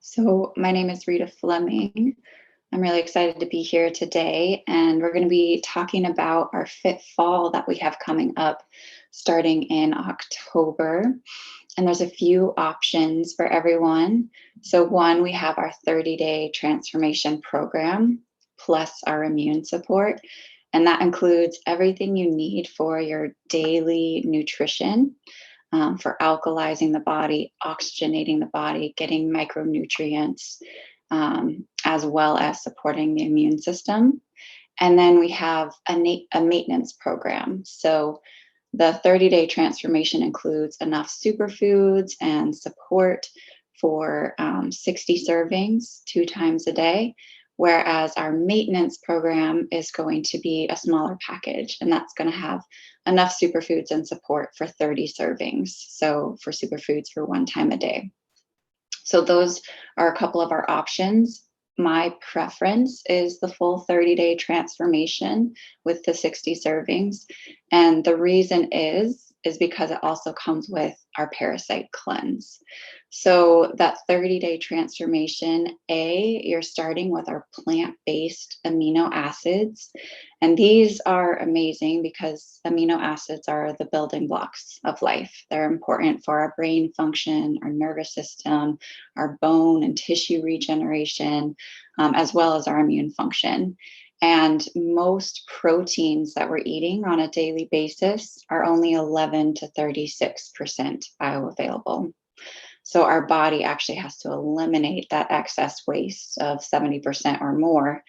So, my name is Rita Fleming. I'm really excited to be here today, and we're going to be talking about our Fit Fall that we have coming up starting in October. And there's a few options for everyone. So, one, we have our 30-day transformation program plus our immune support, and that includes everything you need for your daily nutrition, for alkalizing the body, oxygenating the body, getting micronutrients, as well as supporting the immune system. And then we have a maintenance program. So the 30-day transformation includes enough superfoods and support for 60 servings 2 times a day, whereas our maintenance program is going to be a smaller package, and that's going to have enough superfoods and support for 30 servings. So for superfoods for 1 time a day. So those are a couple of our options. My preference is the full 30-day transformation with the 60 servings. And the reason is because it also comes with our parasite cleanse. So that 30-day transformation, you're starting with our plant-based amino acids. And these are amazing because amino acids are the building blocks of life. They're important for our brain function, our nervous system, our bone and tissue regeneration, as well as our immune function. And most proteins that we're eating on a daily basis are only 11 to 36% bioavailable. So our body actually has to eliminate that excess waste of 70% or more,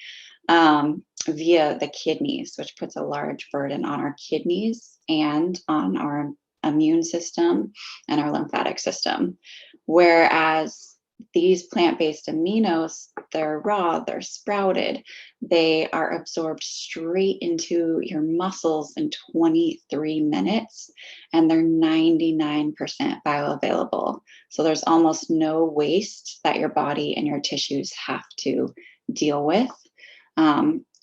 via the kidneys, which puts a large burden on our kidneys and on our immune system and our lymphatic system. Whereas these plant-based aminos, they're raw, they're sprouted, they are absorbed straight into your muscles in 23 minutes, and they're 99% bioavailable. So there's almost no waste that your body and your tissues have to deal with,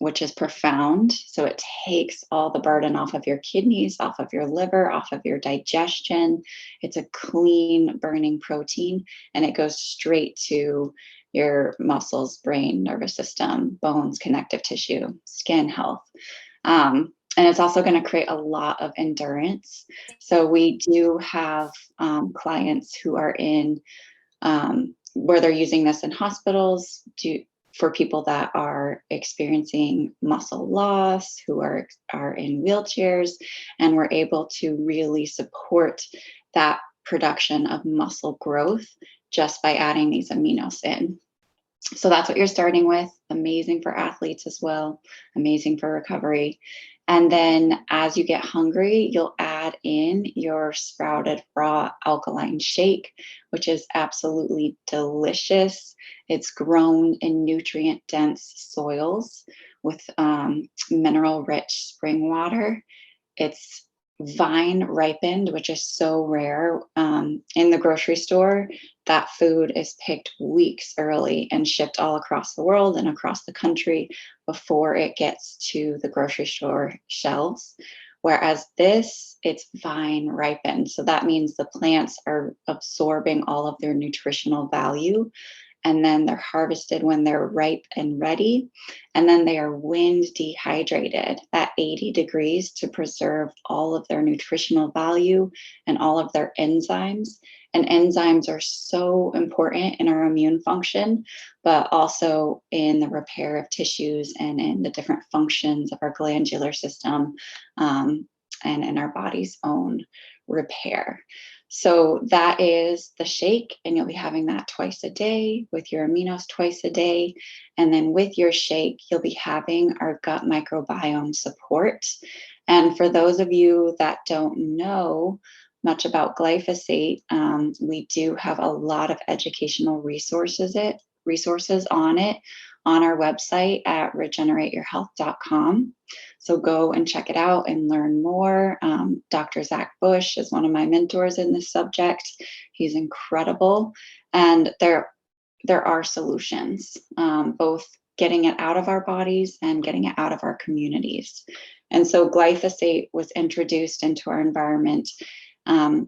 which is profound. So it takes all the burden off of your kidneys, off of your liver, off of your digestion. It's a clean burning protein, and it goes straight to your muscles, brain, nervous system, bones, connective tissue, skin health. And it's also going to create a lot of endurance. So we do have clients who are in where they're using this in hospitals for people that are experiencing muscle loss, who are in wheelchairs, and we're able to really support that production of muscle growth just by adding these aminos in. So that's what you're starting with. Amazing for athletes as well, amazing for recovery. And then as you get hungry, you'll add in your sprouted raw alkaline shake, which is absolutely delicious. It's grown in nutrient dense soils with mineral rich spring water. It's vine ripened, which is so rare. In the grocery store, that food is picked weeks early and shipped all across the world and across the country before it gets to the grocery store shelves. Whereas this, it's vine ripened. So that means the plants are absorbing all of their nutritional value, and then they're harvested when they're ripe and ready. And then they are wind dehydrated at 80 degrees to preserve all of their nutritional value and all of their enzymes. And enzymes are so important in our immune function, but also in the repair of tissues and in the different functions of our glandular system, and in our body's own repair. So that is the shake, and you'll be having that twice a day with your aminos twice a day. And then with your shake, you'll be having our gut microbiome support. And for those of you that don't know much about glyphosate, we do have a lot of educational resources on it on our website at regenerateyourhealth.com. So go and check it out and learn more. Dr. Zach Bush is one of my mentors in this subject. He's incredible. And there are solutions, both getting it out of our bodies and getting it out of our communities. And so glyphosate was introduced into our environment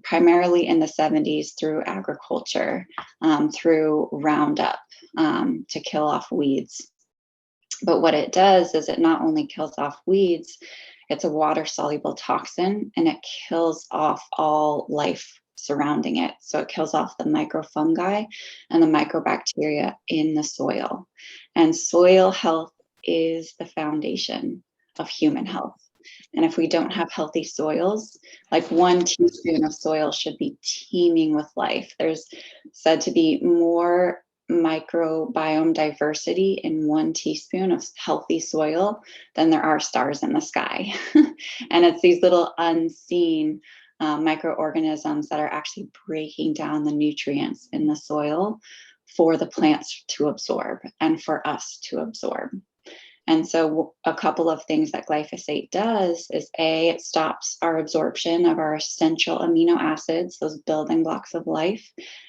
primarily in the 70s through agriculture, through Roundup, to kill off weeds. But what it does is it not only kills off weeds, it's a water soluble toxin and it kills off all life surrounding it. So it kills off the microfungi and the microbacteria in the soil. And soil health is the foundation of human health. And if we don't have healthy soils, like 1 teaspoon of soil should be teeming with life. There's said to be more microbiome diversity in 1 teaspoon of healthy soil than there are stars in the sky. And it's these little unseen microorganisms that are actually breaking down the nutrients in the soil for the plants to absorb and for us to absorb. And so a couple of things that glyphosate does is it stops our absorption of our essential amino acids, those building blocks of life.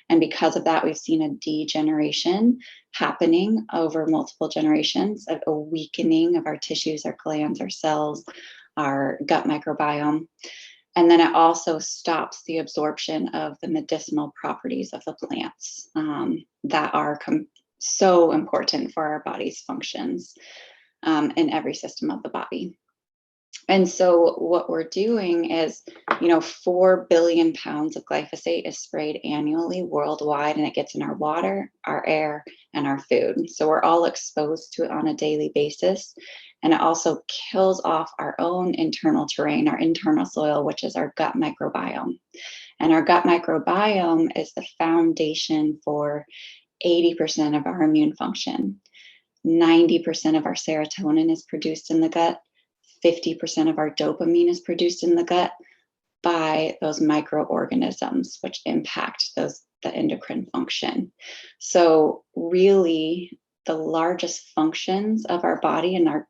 And because of that, we've seen a degeneration happening over multiple generations, a weakening of our tissues, our glands, our cells, our gut microbiome. And then it also stops the absorption of the medicinal properties of the plants that are so important for our body's functions. In every system of the body. And so what we're doing is, 4 billion pounds of glyphosate is sprayed annually worldwide, and it gets in our water, our air, and our food. So we're all exposed to it on a daily basis. And it also kills off our own internal terrain, our internal soil, which is our gut microbiome. And our gut microbiome is the foundation for 80% of our immune function. 90% of our serotonin is produced in the gut. 50% of our dopamine is produced in the gut by those microorganisms, which impact the endocrine function. So really, the largest functions of our body and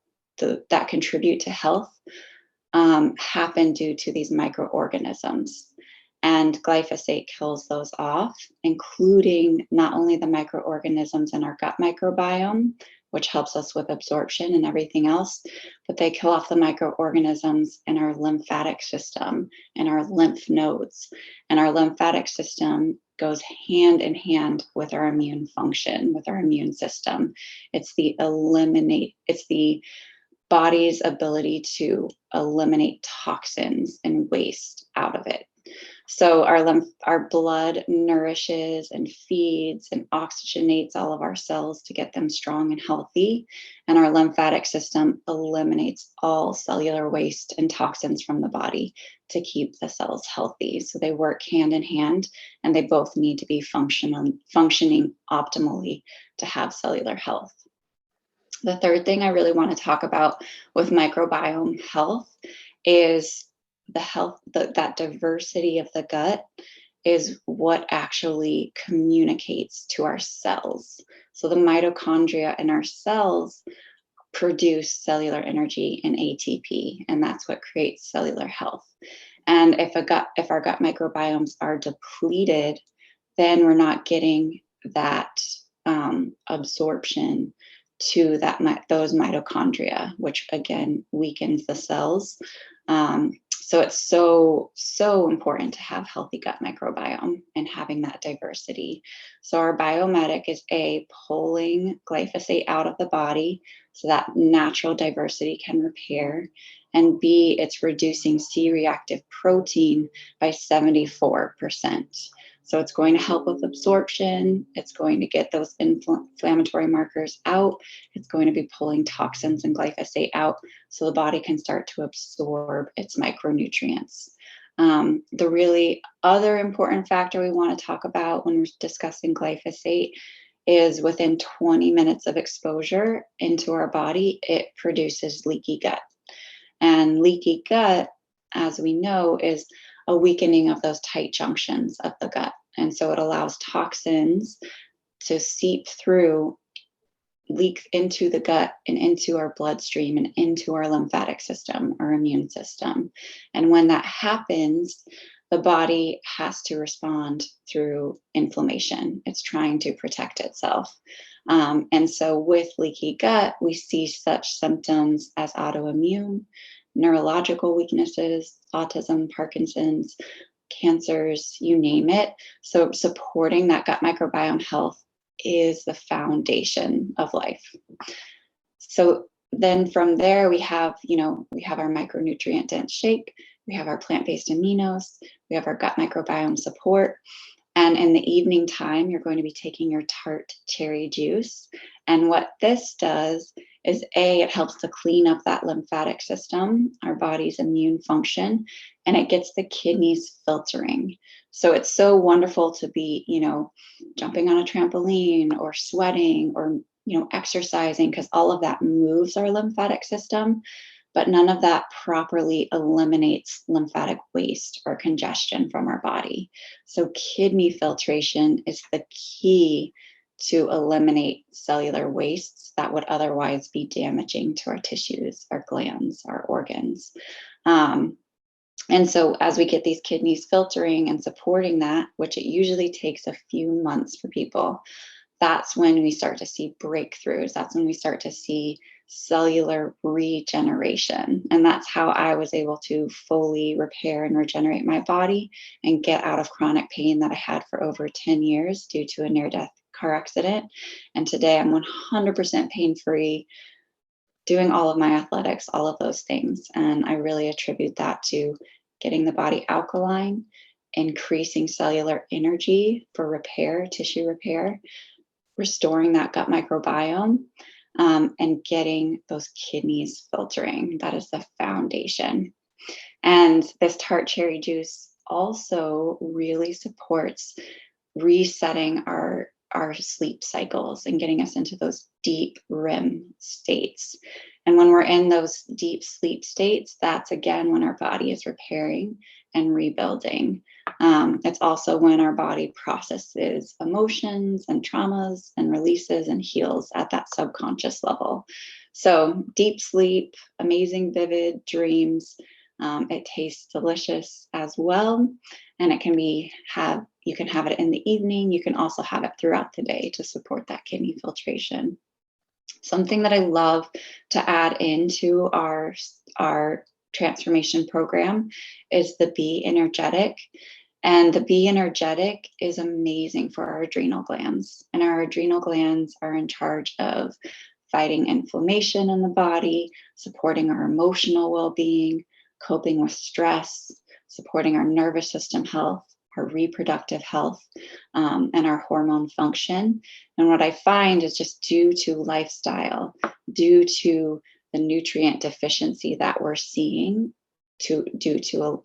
that contribute to health happen due to these microorganisms. And glyphosate kills those off, including not only the microorganisms in our gut microbiome, which helps us with absorption and everything else, but they kill off the microorganisms in our lymphatic system and our lymph nodes. And our lymphatic system goes hand in hand with our immune function, with our immune system. It's the body's ability to eliminate toxins and waste out of it. So our blood nourishes and feeds and oxygenates all of our cells to get them strong and healthy. And our lymphatic system eliminates all cellular waste and toxins from the body to keep the cells healthy. So they work hand in hand, and they both need to be functioning optimally to have cellular health. The third thing I really want to talk about with microbiome health is that diversity of the gut is what actually communicates to our cells. So the mitochondria in our cells produce cellular energy and ATP, and that's what creates cellular health. And if our gut microbiomes are depleted, then we're not getting that absorption to those mitochondria, which again weakens the cells. So it's so important to have healthy gut microbiome and having that diversity. So our biomedic is pulling glyphosate out of the body so that natural diversity can repair, and B, it's reducing C-reactive protein by 74%. So it's going to help with absorption. It's going to get those inflammatory markers out. It's going to be pulling toxins and glyphosate out so the body can start to absorb its micronutrients. The really other important factor we want to talk about when we're discussing glyphosate is within 20 minutes of exposure into our body, it produces leaky gut. And leaky gut, as we know, is a weakening of those tight junctions of the gut. And so it allows toxins to seep through, leak into the gut and into our bloodstream and into our lymphatic system, our immune system. And when that happens, the body has to respond through inflammation. It's trying to protect itself. And so with leaky gut, we see such symptoms as autoimmune, neurological weaknesses, autism, Parkinson's, cancers, you name it. So supporting that gut microbiome health is the foundation of life. So then from there, we have our micronutrient dense shake, we have our plant-based aminos, we have our gut microbiome support. And in the evening time, you're going to be taking your tart cherry juice. And what this does is it helps to clean up that lymphatic system, our body's immune function, and it gets the kidneys filtering. So it's so wonderful to be, jumping on a trampoline or sweating or, exercising, because all of that moves our lymphatic system, but none of that properly eliminates lymphatic waste or congestion from our body. So kidney filtration is the key to eliminate cellular wastes that would otherwise be damaging to our tissues, our glands, our organs. And so as we get these kidneys filtering and supporting that, which it usually takes a few months for people, that's when we start to see breakthroughs. That's when we start to see cellular regeneration. And that's how I was able to fully repair and regenerate my body and get out of chronic pain that I had for over 10 years due to a near-death car accident. And today I'm 100% pain-free, doing all of my athletics, all of those things. And I really attribute that to getting the body alkaline, increasing cellular energy for repair, tissue repair, restoring that gut microbiome, and getting those kidneys filtering. That is the foundation. And this tart cherry juice also really supports resetting our sleep cycles and getting us into those deep REM states. And when we're in those deep sleep states, that's again when our body is repairing and rebuilding. It's also when our body processes emotions and traumas and releases and heals at that subconscious level. So deep sleep, amazing, vivid dreams. It tastes delicious as well, and you can have it in the evening. You can also have it throughout the day to support that kidney filtration. Something that I love to add into our transformation program is the Be Energetic. And the Be Energetic is amazing for our adrenal glands. And our adrenal glands are in charge of fighting inflammation in the body, supporting our emotional well-being, coping with stress, supporting our nervous system health, our reproductive health, and our hormone function. And what I find is just due to lifestyle, due to the nutrient deficiency that we're seeing due to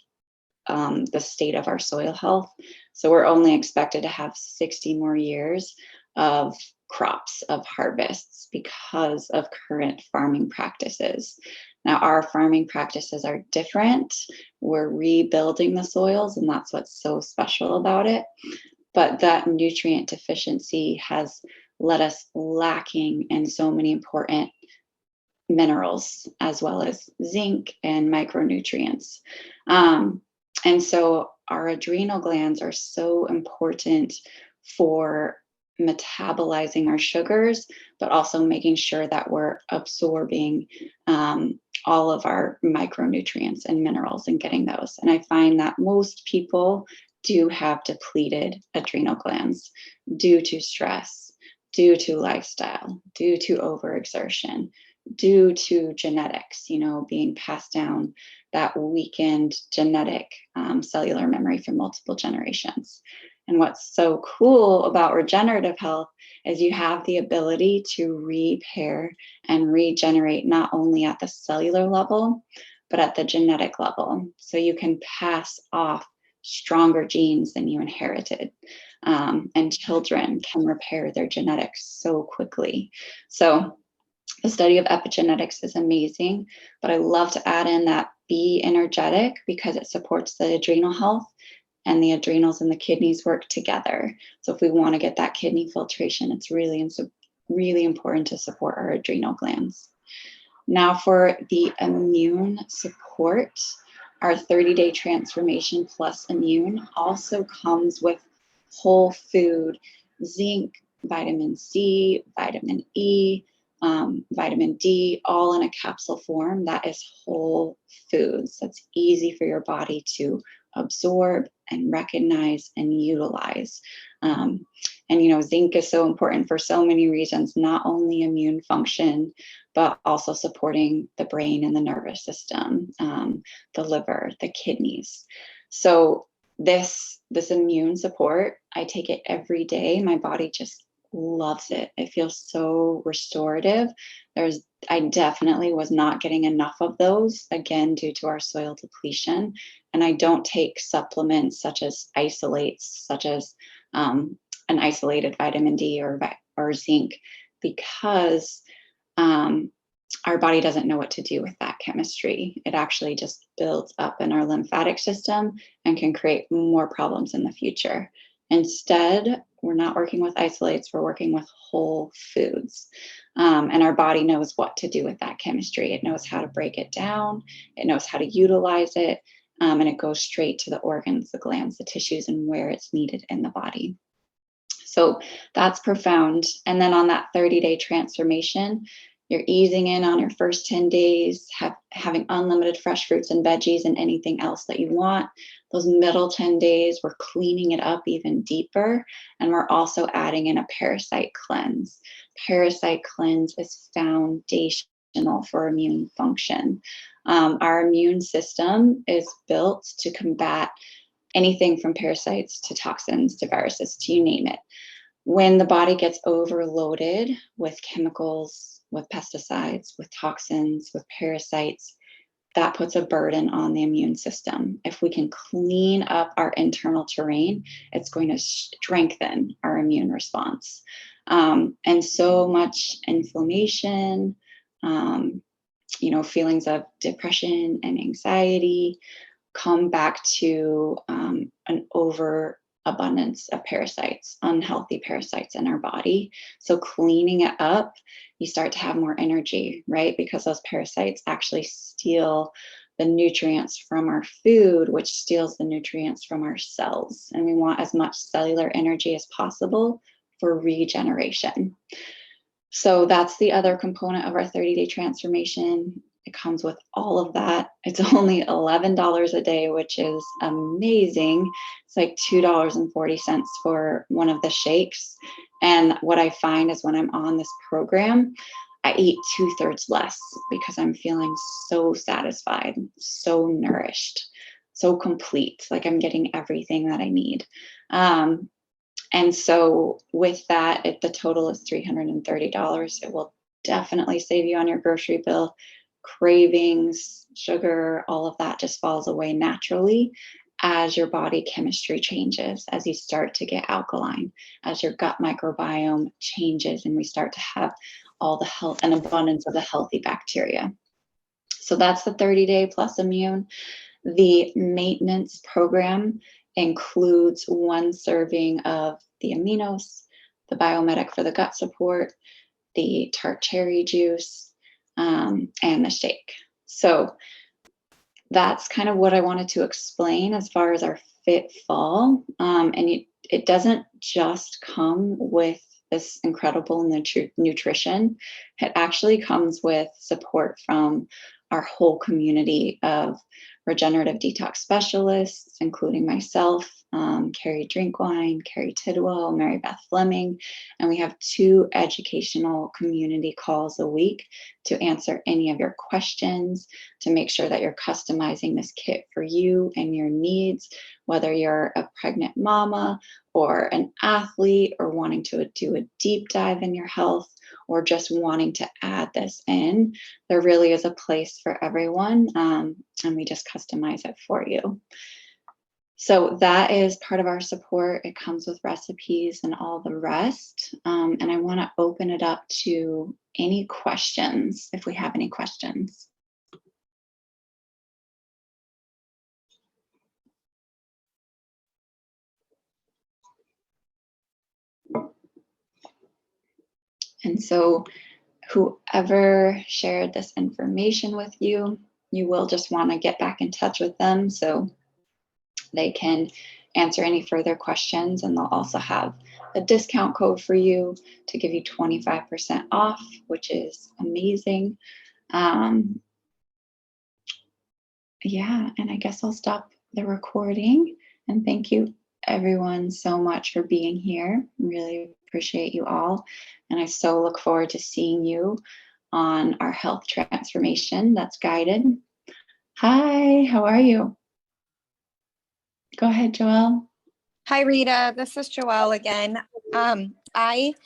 the state of our soil health. So we're only expected to have 60 more years of crops, of harvests, because of current farming practices. Now, our farming practices are different. We're rebuilding the soils, and that's what's so special about it. But that nutrient deficiency has led us lacking in so many important minerals, as well as zinc and micronutrients. And so our adrenal glands are so important for metabolizing our sugars, but also making sure that we're absorbing all of our micronutrients and minerals and getting those. And I find that most people do have depleted adrenal glands due to stress, due to lifestyle, due to overexertion, due to genetics, being passed down, that weakened genetic cellular memory for multiple generations. And what's so cool about regenerative health is you have the ability to repair and regenerate not only at the cellular level, but at the genetic level. So you can pass off stronger genes than you inherited. And children can repair their genetics so quickly. So the study of epigenetics is amazing, but I love to add in that Be Energetic because it supports the adrenal health, and the adrenals and the kidneys work together. So if we want to get that kidney filtration, it's really important to support our adrenal glands. Now for the immune support, our 30-day transformation plus immune also comes with whole food, zinc, vitamin C, vitamin E, vitamin D, all in a capsule form that is whole foods. That's easy for your body to absorb and recognize and utilize. Um, and, zinc is so important for so many reasons, not only immune function, but also supporting the brain and the nervous system, the liver, the kidneys. So this immune support, I take it every day. My body just loves it. It feels so restorative. I definitely was not getting enough of those, again, due to our soil depletion. And I don't take supplements such as isolates, such as an isolated vitamin D or zinc, because our body doesn't know what to do with that chemistry. It actually just builds up in our lymphatic system and can create more problems in the future. Instead, we're not working with isolates, we're working with whole foods. And our body knows what to do with that chemistry. It knows how to break it down, it knows how to utilize it, and it goes straight to the organs, the glands, the tissues, and where it's needed in the body. So that's profound. And then on that 30-day transformation, you're easing in on your first 10 days, having unlimited fresh fruits and veggies and anything else that you want. Those middle 10 days, we're cleaning it up even deeper. And we're also adding in a parasite cleanse. Parasite cleanse is foundational for immune function. Our immune system is built to combat anything from parasites to toxins to viruses, to you name it. When the body gets overloaded with chemicals, with pesticides, with toxins, with parasites, that puts a burden on the immune system. If we can clean up our internal terrain, it's going to strengthen our immune response. And so much inflammation, feelings of depression and anxiety come back to an overabundance of parasites, unhealthy parasites in our body. So cleaning it up, you start to have more energy, right? Because those parasites actually steal the nutrients from our food, which steals the nutrients from our cells. And we want as much cellular energy as possible for regeneration. So that's the other component of our 30-day transformation. It comes with all of that. It's only $11 a day, which is amazing. It's like $2.40 for one of the shakes. And what I find is when I'm on this program, I eat 2/3 less because I'm feeling so satisfied, so nourished, so complete. Like I'm getting everything that I need. And so with that, the total is $330. It will definitely save you on your grocery bill. Cravings, sugar, all of that just falls away naturally as your body chemistry changes, as you start to get alkaline, as your gut microbiome changes, and we start to have all the health and abundance of the healthy bacteria. So that's the 30-day plus immune. The maintenance program includes 1 serving of the aminos, the biomedic for the gut support, the tart cherry juice, and the shake. So that's kind of what I wanted to explain as far as our Fit Fall. And it doesn't just come with this incredible nutrition. It actually comes with support from our whole community of regenerative detox specialists, including myself, Carrie Drinkwine, Carrie Tidwell, Mary Beth Fleming, and we have 2 educational community calls a week to answer any of your questions, to make sure that you're customizing this kit for you and your needs, whether you're a pregnant mama or an athlete or wanting to do a deep dive in your health or just wanting to add this in. There really is a place for everyone, and we just customize it for you. So that is part of our support. It comes with recipes and all the rest. And I want to open it up to any questions, if we have any questions. And so whoever shared this information with you, you will just want to get back in touch with them so they can answer any further questions, and they'll also have a discount code for you to give you 25% off, which is amazing. Yeah, and I guess I'll stop the recording. And thank you everyone so much for being here. Really appreciate you all. And I so look forward to seeing you on our health transformation that's guided. Hi, how are you? Go ahead, Joelle. Hi, Rita. This is Joelle again. I